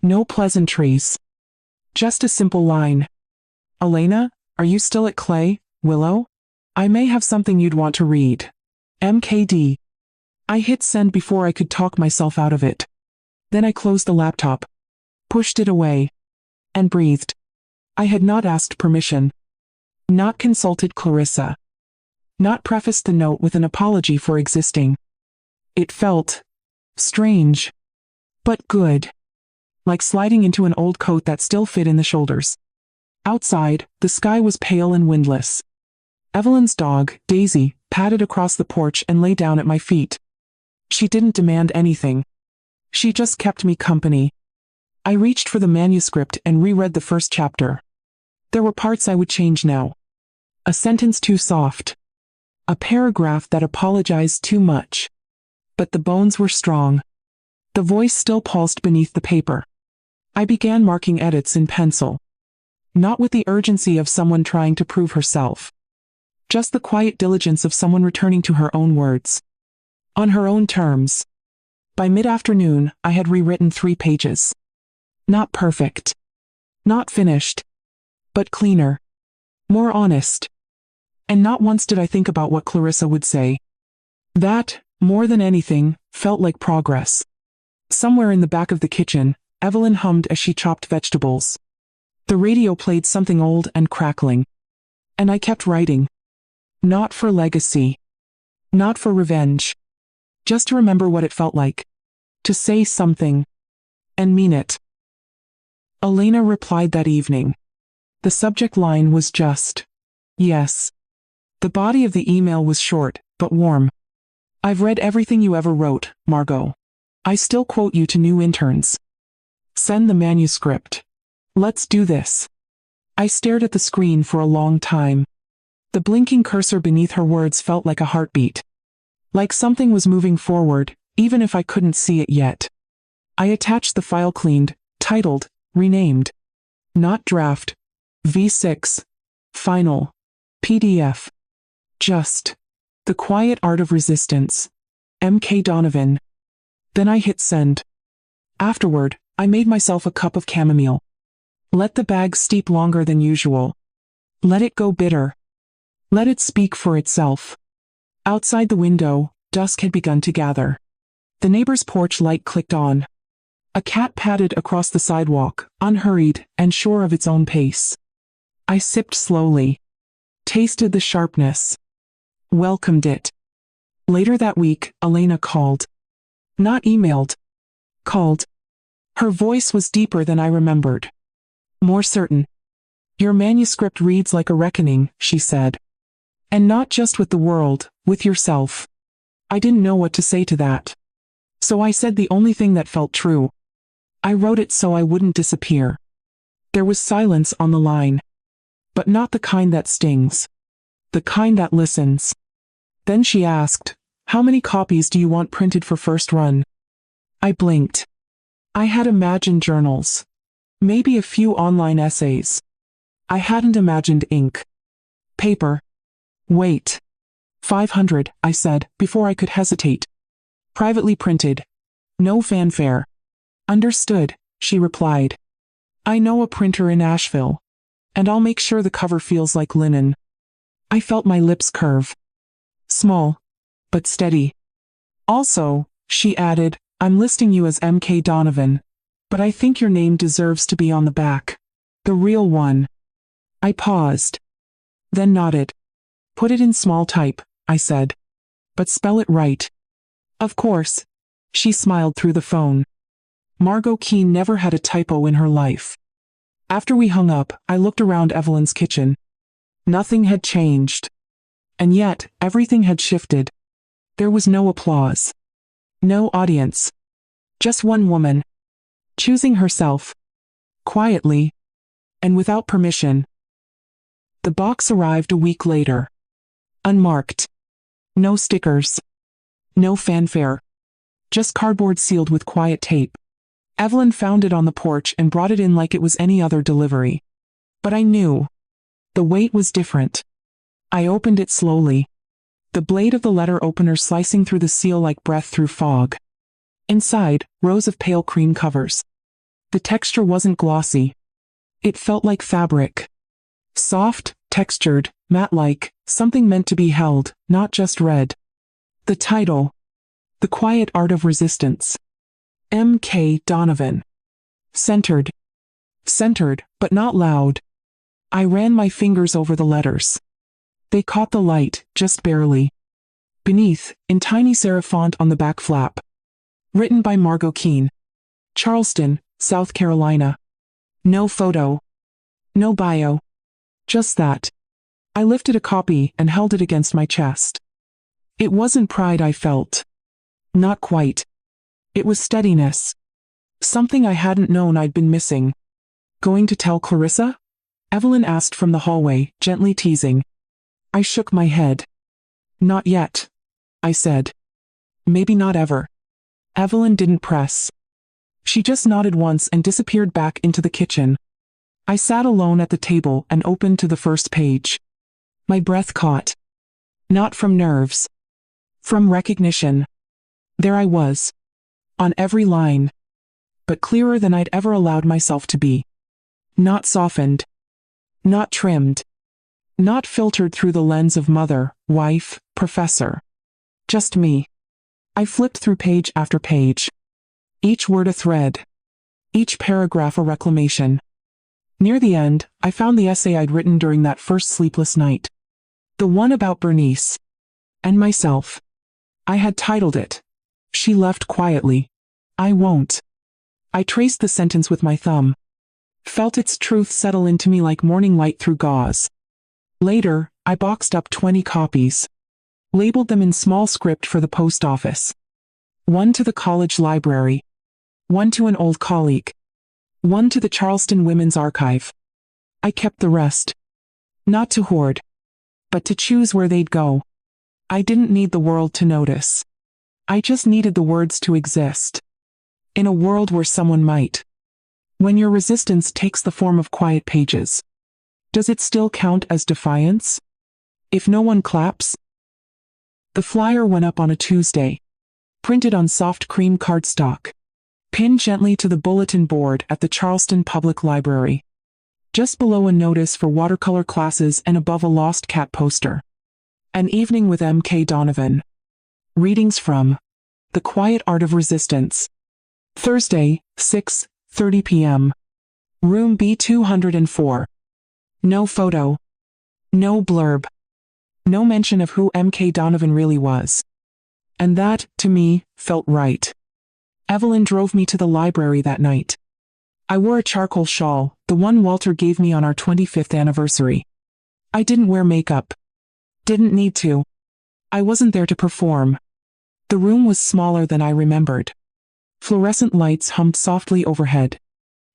No pleasantries. Just a simple line. Elena, are you still at Clay, Willow? I may have something you'd want to read. MKD. I hit send before I could talk myself out of it. Then I closed the laptop, pushed it away, and breathed. I had not asked permission. Not consulted Clarissa. Not prefaced the note with an apology for existing. It felt strange, but good. Like sliding into an old coat that still fit in the shoulders. Outside, the sky was pale and windless. Evelyn's dog, Daisy, padded across the porch and lay down at my feet. She didn't demand anything. She just kept me company. I reached for the manuscript and reread the first chapter. There were parts I would change now. A sentence too soft. A paragraph that apologized too much. But the bones were strong. The voice still pulsed beneath the paper. I began marking edits in pencil. Not with the urgency of someone trying to prove herself. Just the quiet diligence of someone returning to her own words. On her own terms. By mid-afternoon, I had rewritten 3 pages. Not perfect. Not finished. But cleaner. More honest. And not once did I think about what Clarissa would say. That, more than anything, felt like progress. Somewhere in the back of the kitchen, Evelyn hummed as she chopped vegetables. The radio played something old and crackling. And I kept writing. Not for legacy. Not for revenge. Just to remember what it felt like. To say something. And mean it. Elena replied that evening. The subject line was just, yes. The body of the email was short, but warm. I've read everything you ever wrote, Margot. I still quote you to new interns. Send the manuscript. Let's do this. I stared at the screen for a long time. The blinking cursor beneath her words felt like a heartbeat. Like something was moving forward, even if I couldn't see it yet. I attached the file cleaned, titled, renamed. Not draft. V6. Final. PDF. Just. The Quiet Art of Resistance. M.K. Donovan. Then I hit send. Afterward, I made myself a cup of chamomile. Let the bag steep longer than usual. Let it go bitter. Let it speak for itself. Outside the window, dusk had begun to gather. The neighbor's porch light clicked on. A cat padded across the sidewalk, unhurried and sure of its own pace. I sipped slowly. Tasted the sharpness. Welcomed it. Later that week, Elena called. Not emailed. Called. Her voice was deeper than I remembered. More certain. Your manuscript reads like a reckoning, she said. And not just with the world, with yourself. I didn't know what to say to that. So I said the only thing that felt true. I wrote it so I wouldn't disappear. There was silence on the line. But not the kind that stings. The kind that listens. Then she asked, how many copies do you want printed for first run? I blinked. I had imagined journals. Maybe a few online essays. I hadn't imagined ink. Paper. Wait. 500, I said, before I could hesitate. Privately printed. No fanfare. Understood, she replied. I know a printer in Asheville. And I'll make sure the cover feels like linen. I felt my lips curve. Small. But steady. Also, she added, I'm listing you as M.K. Donovan. But I think your name deserves to be on the back. The real one. I paused. Then nodded. Put it in small type, I said. But spell it right. Of course. She smiled through the phone. Margot Keane never had a typo in her life. After we hung up, I looked around Evelyn's kitchen. Nothing had changed. And yet, everything had shifted. There was no applause. No audience. Just one woman. Choosing herself. Quietly. And without permission. The box arrived a week later. Unmarked. No stickers. No fanfare. Just cardboard sealed with quiet tape. Evelyn found it on the porch and brought it in like it was any other delivery. But I knew. The weight was different. I opened it slowly. The blade of the letter opener slicing through the seal like breath through fog. Inside, rows of pale cream covers. The texture wasn't glossy. It felt like fabric. Soft, textured, matte-like, something meant to be held, not just read. The title. The Quiet Art of Resistance. M.K. Donovan. Centered. Centered, but not loud. I ran my fingers over the letters. They caught the light, just barely. Beneath, in tiny serif font on the back flap. Written by Margot Keane. Charleston, South Carolina. No photo. No bio. Just that. I lifted a copy and held it against my chest. It wasn't pride I felt. Not quite. It was steadiness. Something I hadn't known I'd been missing. Going to tell Clarissa? Evelyn asked from the hallway, gently teasing. I shook my head. Not yet, I said. Maybe not ever. Evelyn didn't press. She just nodded once and disappeared back into the kitchen. I sat alone at the table and opened to the first page. My breath caught. Not from nerves. From recognition. There I was. On every line. But clearer than I'd ever allowed myself to be. Not softened. Not trimmed. Not filtered through the lens of mother, wife, professor. Just me. I flipped through page after page. Each word a thread. Each paragraph a reclamation. Near the end, I found the essay I'd written during that first sleepless night. The one about Bernice. And myself. I had titled it, She Left Quietly. I Won't. I traced the sentence with my thumb. Felt its truth settle into me like morning light through gauze. Later, I boxed up 20 copies. Labeled them in small script for the post office. One to the college library. One to an old colleague. One to the Charleston Women's Archive. I kept the rest. Not to hoard. But to choose where they'd go. I didn't need the world to notice. I just needed the words to exist. In a world where someone might. When your resistance takes the form of quiet pages. Does it still count as defiance? If no one claps? The flyer went up on a Tuesday. Printed on soft cream cardstock. Pinned gently to the bulletin board at the Charleston Public Library. Just below a notice for watercolor classes and above a lost cat poster. An evening with M.K. Donovan. Readings from The Quiet Art of Resistance. Thursday, 6:30 p.m. Room B204. No photo. No blurb. No mention of who M.K. Donovan really was. And that, to me, felt right. Evelyn drove me to the library that night. I wore a charcoal shawl, the one Walter gave me on our 25th anniversary. I didn't wear makeup. Didn't need to. I wasn't there to perform. The room was smaller than I remembered. Fluorescent lights hummed softly overhead.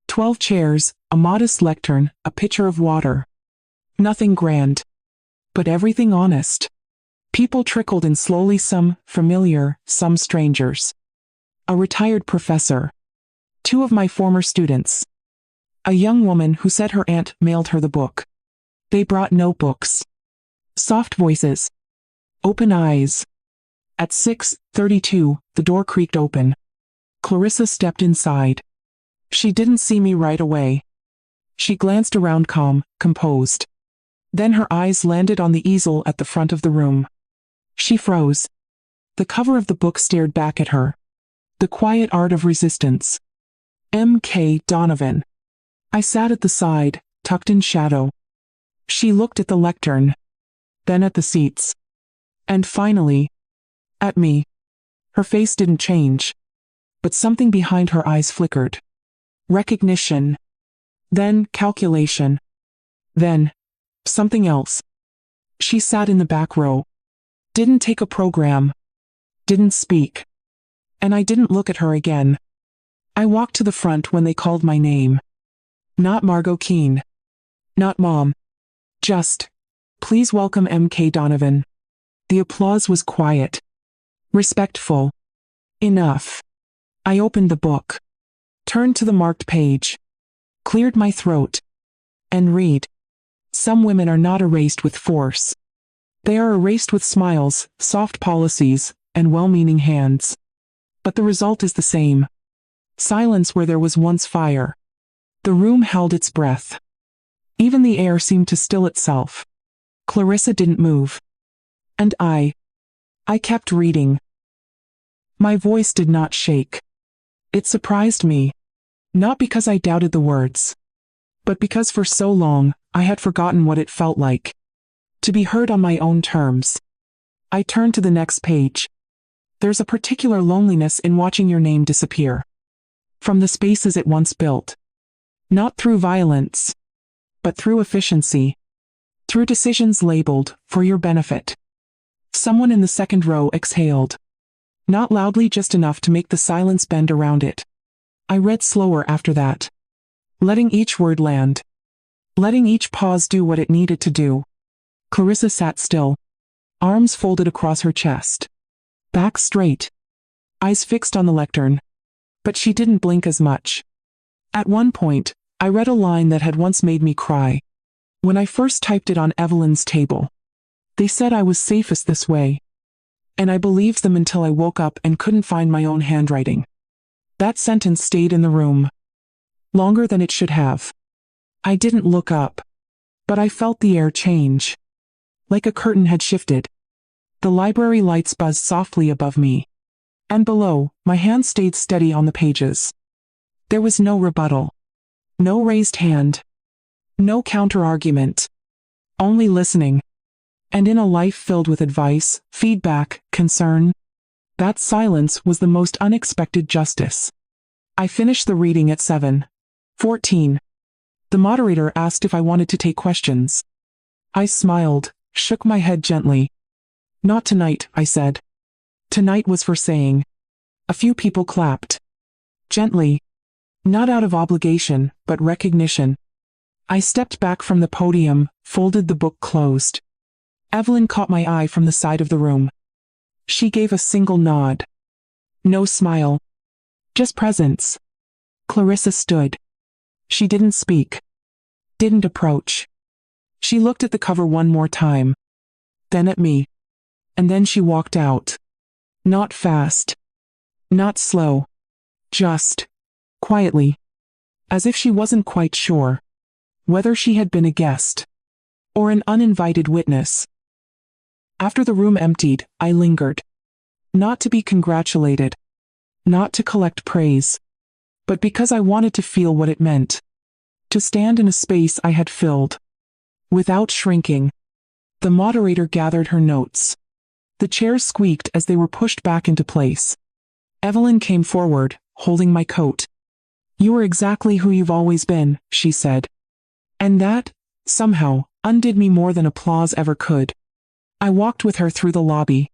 12 chairs, a modest lectern, a pitcher of water. Nothing grand. But everything honest. People trickled in slowly, some familiar, some strangers. A retired professor. 2 of my former students. A young woman who said her aunt mailed her the book. They brought notebooks. Soft voices. Open eyes. At 6:32, the door creaked open. Clarissa stepped inside. She didn't see me right away. She glanced around calm, composed. Then her eyes landed on the easel at the front of the room. She froze. The cover of the book stared back at her. The Quiet Art of Resistance. M.K. Donovan. I sat at the side, tucked in shadow. She looked at the lectern. Then at the seats. And finally, at me. Her face didn't change. But something behind her eyes flickered. Recognition. Then calculation. Then something else. She sat in the back row. Didn't take a program. Didn't speak. And I didn't look at her again. I walked to the front when they called my name. Not Margot Keane. Not Mom. Just, please welcome M.K. Donovan. The applause was quiet. Respectful. Enough. I opened the book. turned to the marked page, cleared my throat, and read. Some women are not erased with force. They are erased with smiles, soft policies, and well-meaning hands. But the result is the same. Silence where there was once fire. The room held its breath. Even the air seemed to still itself. Clarissa didn't move. And I kept reading. My voice did not shake. It surprised me. Not because I doubted the words, but because for so long, I had forgotten what it felt like to be heard on my own terms. I turned to the next page. There's a particular loneliness in watching your name disappear from the spaces it once built. Not through violence, but through efficiency. Through decisions labeled, for your benefit. Someone in the second row exhaled. Not loudly, just enough to make the silence bend around it. I read slower after that. Letting each word land. Letting each pause do what it needed to do. Clarissa sat still. Arms folded across her chest. Back straight. Eyes fixed on the lectern. But she didn't blink as much. At one point, I read a line that had once made me cry. When I first typed it on Evelyn's table. They said I was safest this way. And I believed them until I woke up and couldn't find my own handwriting. That sentence stayed in the room. Longer than it should have. I didn't look up. But I felt the air change. Like a curtain had shifted. The library lights buzzed softly above me. And below, my hand stayed steady on the pages. There was no rebuttal. No raised hand. No counter-argument. Only listening. And in a life filled with advice, feedback, concern, that silence was the most unexpected justice. I finished the reading at 7:14. The moderator asked if I wanted to take questions. I smiled, shook my head gently. Not tonight, I said. Tonight was for saying. A few people clapped. Gently. Not out of obligation, but recognition. I stepped back from the podium, folded the book closed. Evelyn caught my eye from the side of the room. She gave a single nod. No smile. Just presence. Clarissa stood. She didn't speak. Didn't approach. She looked at the cover one more time. Then at me. And then she walked out. Not fast. Not slow. Just. Quietly. As if she wasn't quite sure whether she had been a guest or an uninvited witness. After the room emptied, I lingered. Not to be congratulated. Not to collect praise. But because I wanted to feel what it meant. To stand in a space I had filled. Without shrinking. The moderator gathered her notes. The chairs squeaked as they were pushed back into place. Evelyn came forward, holding my coat. You are exactly who you've always been, she said. And that, somehow, undid me more than applause ever could. I walked with her through the lobby.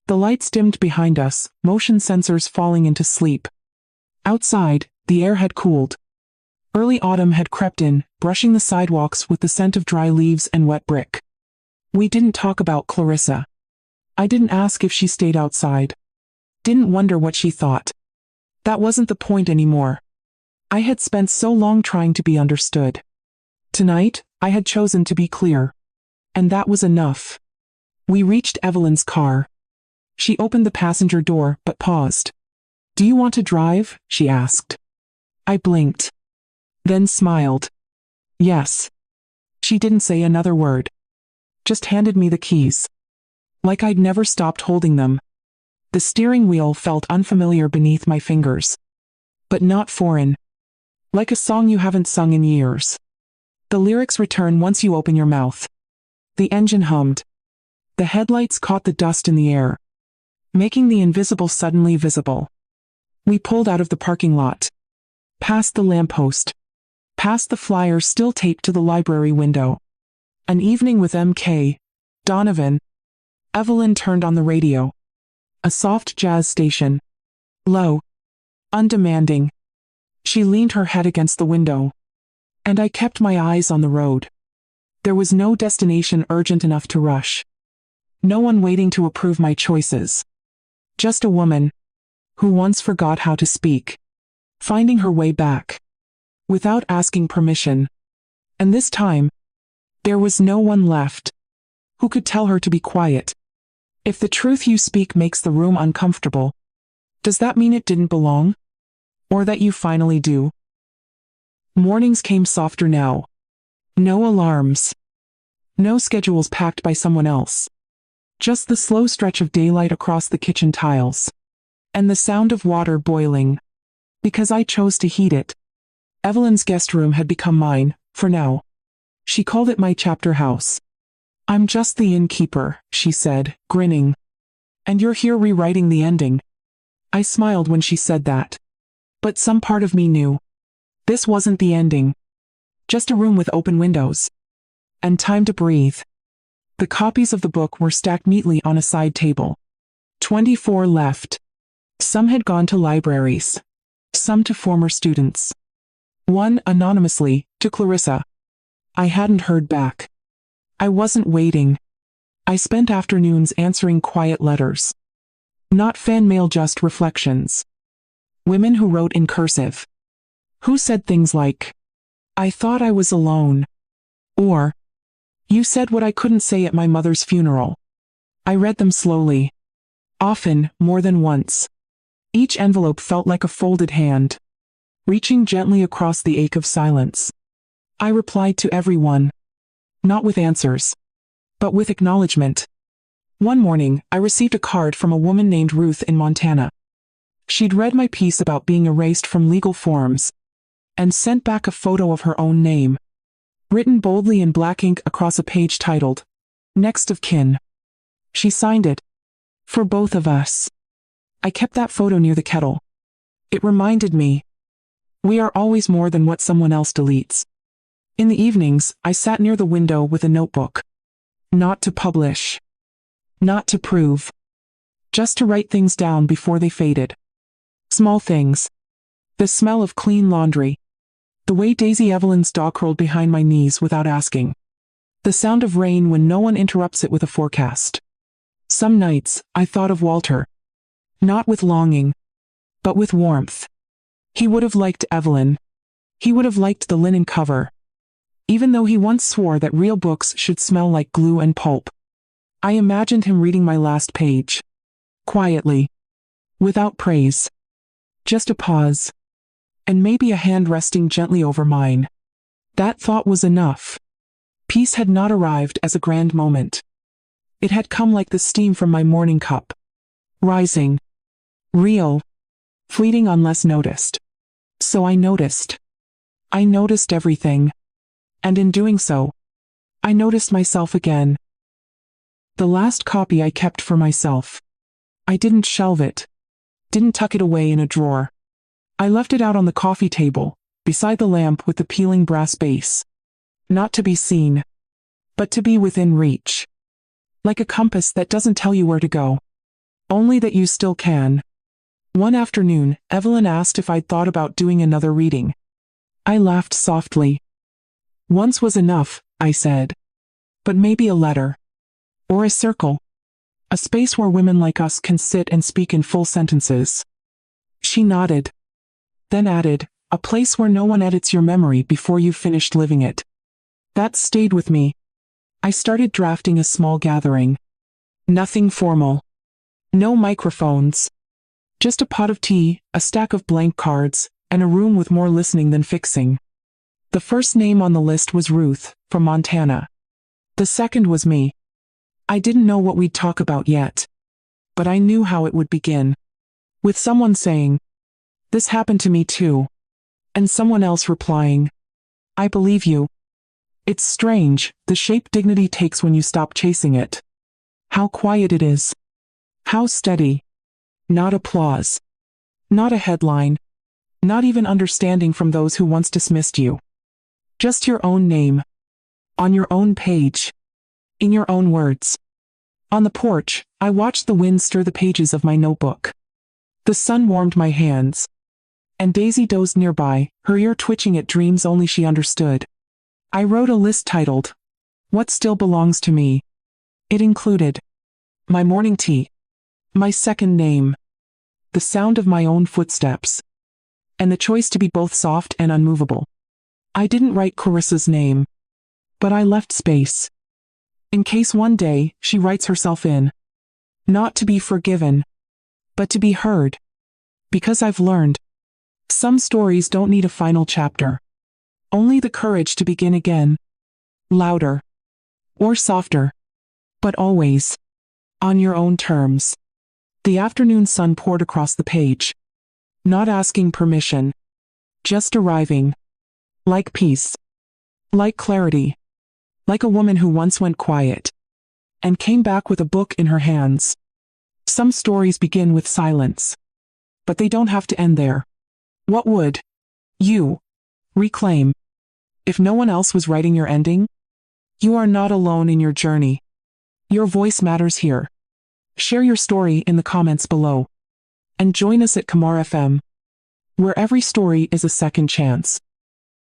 The lights dimmed behind us, motion sensors falling into sleep. Outside, the air had cooled. Early autumn had crept in, brushing the sidewalks with the scent of dry leaves and wet brick. We didn't talk about Clarissa. I didn't ask if she stayed outside. Didn't wonder what she thought. That wasn't the point anymore. I had spent so long trying to be understood. Tonight, I had chosen to be clear. And that was enough. We reached Evelyn's car. She opened the passenger door, but paused. Do you want to drive? She asked. I blinked. Then smiled. Yes. She didn't say another word. Just handed me the keys. Like I'd never stopped holding them. The steering wheel felt unfamiliar beneath my fingers. But not foreign. Like a song you haven't sung in years. The lyrics return once you open your mouth. The engine hummed. The headlights caught the dust in the air, making the invisible suddenly visible. We pulled out of the parking lot. Past the lamppost. Past the flyer still taped to the library window. An evening with M.K. Donovan. Evelyn turned on the radio. A soft jazz station. Low. Undemanding. She leaned her head against the window. And I kept my eyes on the road. There was no destination urgent enough to rush. No one waiting to approve my choices. Just a woman who once forgot how to speak. finding her way back, without asking permission. And this time, there was no one left who could tell her to be quiet. If the truth you speak makes the room uncomfortable, does that mean it didn't belong? Or that you finally do? Mornings came softer now. No alarms. No schedules packed by someone else. Just the slow stretch of daylight across the kitchen tiles. And the sound of water boiling. Because I chose to heat it. Evelyn's guest room had become mine, for now. She called it my chapter house. "I'm just the innkeeper," she said, grinning. "And you're here rewriting the ending." I smiled when she said that. But some part of me knew. This wasn't the ending. Just a room with open windows. And time to breathe. The copies of the book were stacked neatly on a side table. 24 left. Some had gone to libraries. Some to former students. One, anonymously, to Clarissa. I hadn't heard back. I wasn't waiting. I spent afternoons answering quiet letters. Not fan mail, just reflections. Women who wrote in cursive. Who said things like, "I thought I was alone." Or, "You said what I couldn't say at my mother's funeral." I read them slowly. Often, more than once. Each envelope felt like a folded hand, reaching gently across the ache of silence. I replied to everyone. Not with answers, but with acknowledgement. One morning, I received a card from a woman named Ruth in Montana. She'd read my piece about being erased from legal forms, and sent back a photo of her own name, written boldly in black ink across a page titled, "Next of Kin." She signed it. For both of us. I kept that photo near the kettle. It reminded me, we are always more than what someone else deletes. In the evenings, I sat near the window with a notebook. Not to publish. Not to prove. Just to write things down before they faded. Small things. The smell of clean laundry. The way Daisy Evelyn's dog curled behind my knees without asking. The sound of rain when no one interrupts it with a forecast. Some nights, I thought of Walter. Not with longing, but with warmth. He would have liked Evelyn. He would have liked the linen cover. Even though he once swore that real books should smell like glue and pulp. I imagined him reading my last page. Quietly. Without praise. Just a pause. And maybe a hand resting gently over mine. That thought was enough. Peace had not arrived as a grand moment. It had come like the steam from my morning cup. Rising. Real. Fleeting unless noticed. So I noticed. I noticed everything. And in doing so, I noticed myself again. The last copy I kept for myself. I didn't shelve it. Didn't tuck it away in a drawer. I left it out on the coffee table, beside the lamp with the peeling brass base. Not to be seen, but to be within reach. Like a compass that doesn't tell you where to go. Only that you still can. One afternoon, Evelyn asked if I'd thought about doing another reading. I laughed softly. Once was enough, I said. But maybe a letter. Or a circle. A space where women like us can sit and speak in full sentences. She nodded. Then added, a place where no one edits your memory before you've finished living it. That stayed with me. I started drafting a small gathering. Nothing formal. No microphones. Just a pot of tea, a stack of blank cards, and a room with more listening than fixing. The first name on the list was Ruth, from Montana. The second was me. I didn't know what we'd talk about yet. But I knew how it would begin. With someone saying, "This happened to me too." And someone else replying, "I believe you." It's strange, the shape dignity takes when you stop chasing it. How quiet it is. How steady. Not applause. Not a headline. Not even understanding from those who once dismissed you. Just your own name. On your own page. In your own words. On the porch, I watched the wind stir the pages of my notebook. The sun warmed my hands. And Daisy dozed nearby, her ear twitching at dreams only she understood. I wrote a list titled, "What Still Belongs to Me." It included my morning tea, my second name, the sound of my own footsteps, and the choice to be both soft and unmovable. I didn't write Clarissa's name, but I left space. In case one day she writes herself in. Not to be forgiven, but to be heard. Because I've learned, some stories don't need a final chapter. Only the courage to begin again. Louder. Or softer. But always. On your own terms. The afternoon sun poured across the page. Not asking permission. Just arriving. Like peace. Like clarity. Like a woman who once went quiet. And came back with a book in her hands. Some stories begin with silence. But they don't have to end there. What would you reclaim if no one else was writing your ending? You are not alone in your journey. Your voice matters here. Share your story in the comments below. And join us at Kamar FM, where every story is a second chance.